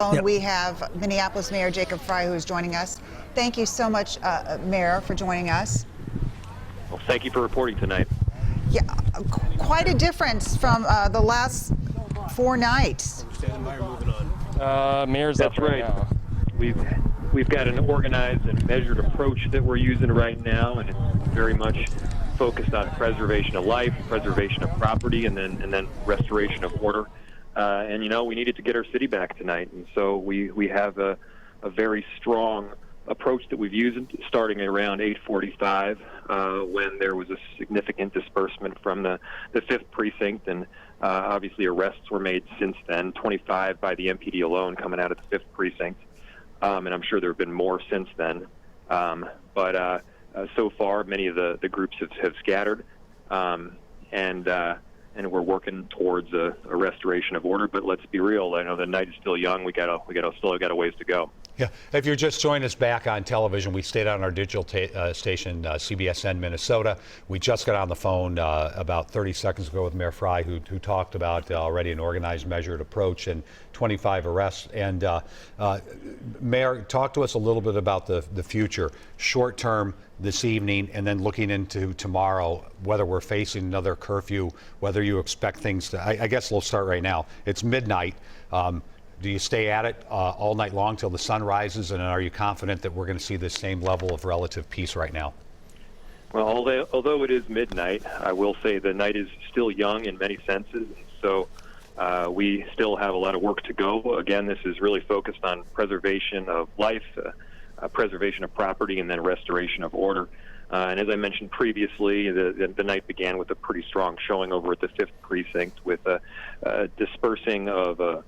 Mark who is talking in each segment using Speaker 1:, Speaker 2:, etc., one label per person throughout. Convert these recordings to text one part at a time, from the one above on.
Speaker 1: Yep.
Speaker 2: We have Minneapolis Mayor Jacob Frey, who is joining us. Thank you so much, Mayor, for joining us.
Speaker 3: Well, thank you for reporting tonight.
Speaker 2: Yeah, quite a difference from the last 4 nights.
Speaker 1: Mayor's
Speaker 3: That's
Speaker 1: up right
Speaker 3: right.
Speaker 1: now.
Speaker 3: We've got an organized and measured approach that we're using right now, and it's very much focused on preservation of life, preservation of property, and then restoration of order. And you know, we needed to get our city back tonight, and so we have a very strong approach that we've used starting at around 8:45 when there was a significant disbursement from the 5th precinct, and obviously arrests were made since then, 25 by the MPD alone coming out of the 5th precinct, and I'm sure there have been more since then. But so far, many of the groups have scattered, and we're working towards a restoration of order. But let's be real. I know the night is still young. We still got a ways to go.
Speaker 4: Yeah, if you're just joining us back on television, we stayed on our digital station, CBSN Minnesota. We just got on the phone about 30 seconds ago with Mayor Frey, who talked about already an organized, measured approach and 25 arrests. And Mayor, talk to us a little bit about the future, short term this evening, and then looking into tomorrow, whether we're facing another curfew, whether you expect things to, I guess we'll start right now. It's midnight. Do you stay at it all night long till the sun rises, and are you confident that we're going to see the same level of relative peace right now?
Speaker 3: Well, although it is midnight, I will say the night is still young in many senses, so we still have a lot of work to go. Again, this is really focused on preservation of life, preservation of property, and then restoration of order. And as I mentioned previously, the night began with a pretty strong showing over at the 5th precinct with a dispersing of a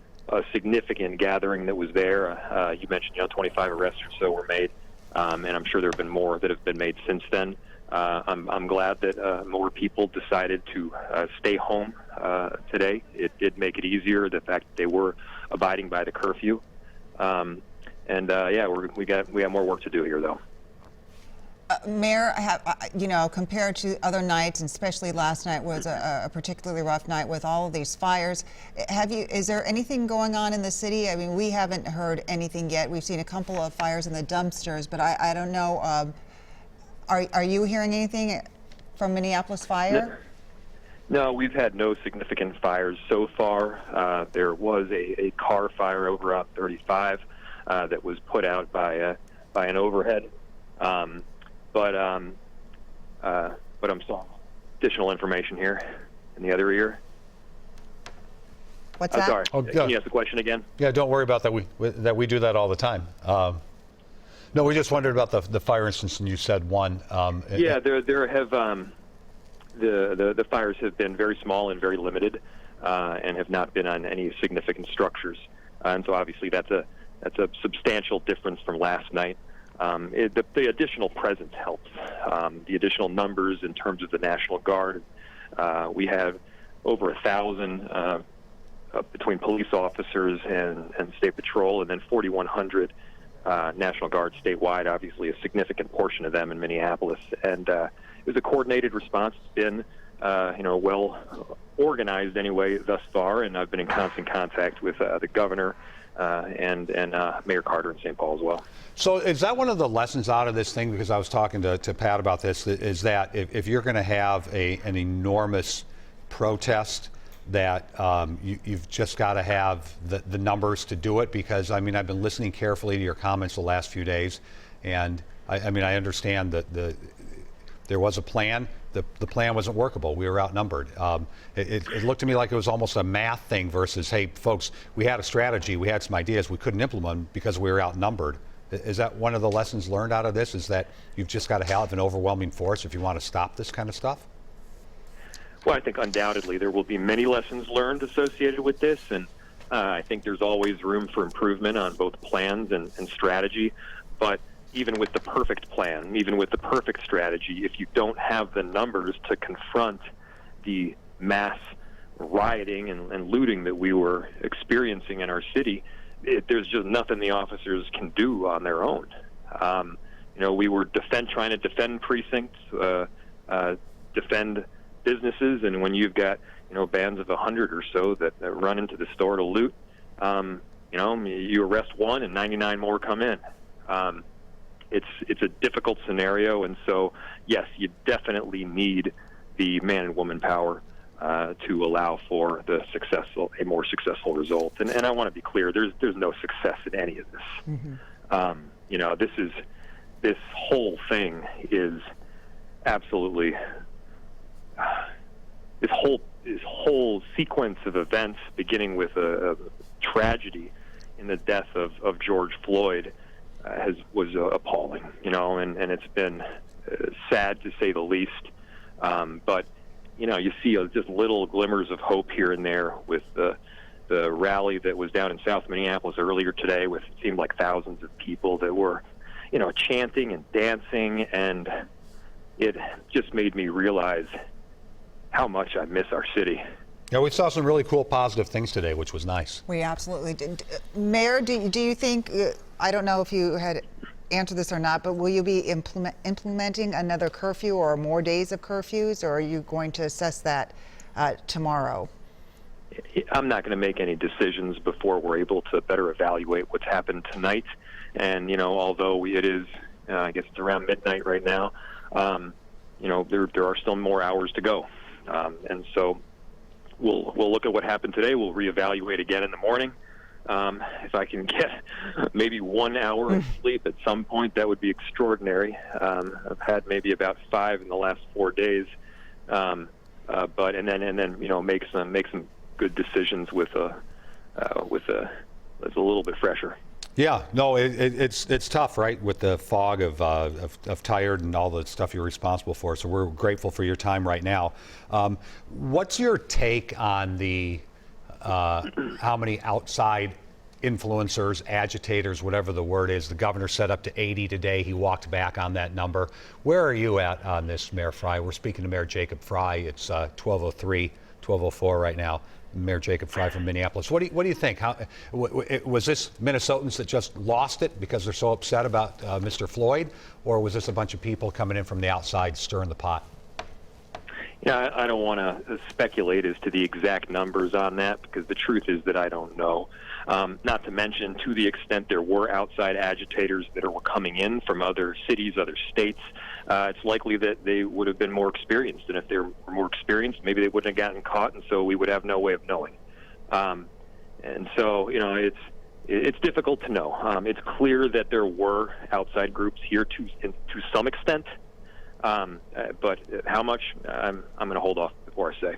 Speaker 3: significant gathering that was there. You mentioned, 25 arrests or so were made, and I'm sure there have been more that have been made since then. I'm glad that more people decided to stay home today. It did make it easier, the fact that they were abiding by the curfew. We have more work to do here, though.
Speaker 2: Mayor, compared to other nights, and especially last night was a particularly rough night with all of these fires. Is there anything going on in the city? I mean, we haven't heard anything yet. We've seen a couple of fires in the dumpsters, but I don't know. Are you hearing anything from Minneapolis Fire?
Speaker 3: No, we've had no significant fires so far. There was a car fire over Route 35 that was put out by an overhead. But I'm sorry. Additional information here in the other ear.
Speaker 2: What's that?
Speaker 3: Sorry.
Speaker 4: Oh,
Speaker 3: Can you ask the question again?
Speaker 4: Yeah, don't worry about that. We do that all the time. No, we just wondered about the fire instance, and you said one.
Speaker 3: There have the fires have been very small and very limited, and have not been on any significant structures. And so obviously that's a substantial difference from last night. The additional presence helps. The additional numbers in terms of the National Guard. We have over 1,000 between police officers and State Patrol, and then 4,100 National Guard statewide, obviously a significant portion of them in Minneapolis. And it was a coordinated response. It's been well organized anyway thus far, and I've been in constant contact with the governor and Mayor Carter in St. Paul as well.
Speaker 4: So is that one of the lessons out of this thing? Because I was talking to Pat about this, is that if you're going to have an enormous protest, that you've just got to have the numbers to do it. Because, I mean, I've been listening carefully to your comments the last few days, and I understand that there was a plan. The plan wasn't workable. We were outnumbered. It looked to me like it was almost a math thing versus, hey, folks, we had a strategy, we had some ideas, we couldn't implement them because we were outnumbered. Is that one of the lessons learned out of this, is that you've just got to have an overwhelming force if you want to stop this kind of stuff?
Speaker 3: Well, I think undoubtedly there will be many lessons learned associated with this, and I think there's always room for improvement on both plans and strategy. But even with the perfect plan, even with the perfect strategy, if you don't have the numbers to confront the mass rioting and looting that we were experiencing in our city, there's just nothing the officers can do on their own. We were trying to defend precincts, defend businesses, and when you've got bands of 100 or so that run into the store to loot, you arrest one and 99 more come in. It's a difficult scenario, and so yes, you definitely need the man and woman power to allow for a more successful result. And I want to be clear: there's no success in any of this. Mm-hmm. This whole thing is absolutely this whole sequence of events, beginning with a tragedy in the death of George Floyd, was appalling, and it's been sad to say the least. But you see just little glimmers of hope here and there with the rally that was down in South Minneapolis earlier today, with it seemed like thousands of people that were, chanting and dancing, and it just made me realize how much I miss our city.
Speaker 4: Yeah, we saw some really cool positive things today, which was nice.
Speaker 2: We absolutely did. Mayor, do you think, I don't know if you had answered this or not, but will you be implementing another curfew or more days of curfews, or are you going to assess that tomorrow?
Speaker 3: I'm not going to make any decisions before we're able to better evaluate what's happened tonight. And, although it is, I guess it's around midnight right now, there are still more hours to go. And so we'll look at what happened today. We'll reevaluate again in the morning. If I can get maybe 1 hour of sleep at some point, that would be extraordinary. I've had maybe about 5 in the last 4 days, and then make some good decisions with that's a little bit fresher.
Speaker 4: Yeah, no, it's tough, right, with the fog of tired and all the stuff you're responsible for. So we're grateful for your time right now. What's your take on the how many outside influencers, agitators, whatever the word is? The governor set up to 80 today. He walked back on that number. Where are you at on this, Mayor Frey? We're speaking to Mayor Jacob Frey. It's 12:03, 12:04 right now. Mayor Jacob Frey from Minneapolis. What do you think? Was this Minnesotans that just lost it because they're so upset about Mr. Floyd, or was this a bunch of people coming in from the outside stirring the pot?
Speaker 3: Yeah, I don't want to speculate as to the exact numbers on that, because the truth is that I don't know. Not to mention, to the extent there were outside agitators that were coming in from other cities, other states, it's likely that they would have been more experienced. And if they were more experienced, maybe they wouldn't have gotten caught, and so we would have no way of knowing. And so, it's difficult to know. It's clear that there were outside groups here to some extent. But how much, I'm going to hold off before I say.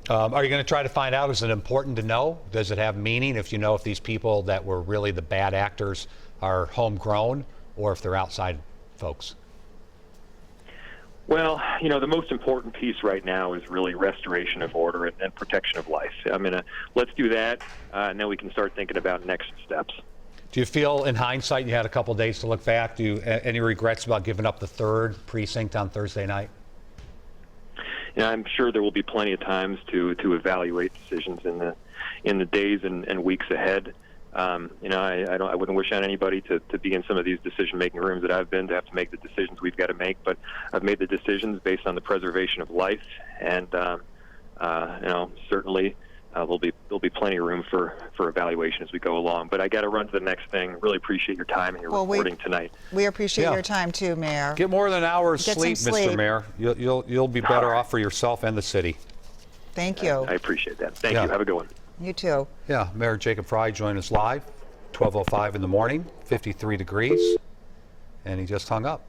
Speaker 4: Are you going to try to find out? Is it important to know? Does it have meaning if you know if these people that were really the bad actors are homegrown or if they're outside folks?
Speaker 3: Well, the most important piece right now is really restoration of order and protection of life. Let's do that, and then we can start thinking about next steps.
Speaker 4: Do you feel, in hindsight, you had a couple days to look back, any regrets about giving up the 3rd precinct on Thursday night?
Speaker 3: I'm sure there will be plenty of times to evaluate decisions in the days and weeks ahead. I wouldn't wish on anybody to be in some of these decision-making rooms that I've been, to have to make the decisions we've got to make. But I've made the decisions based on the preservation of life, and certainly. There'll be plenty of room for evaluation as we go along. But I got to run to the next thing. Really appreciate your time and your reporting tonight.
Speaker 2: We appreciate your time too, Mayor.
Speaker 4: Get more than an hour's sleep,
Speaker 2: sleep,
Speaker 4: Mr. Mayor. You'll be better off for yourself and the city.
Speaker 2: Thank you.
Speaker 3: I appreciate that. Thank you. Have a good one.
Speaker 2: You too.
Speaker 4: Yeah, Mayor Jacob Frey joined us live, 12:05 in the morning, 53 degrees, and he just hung up.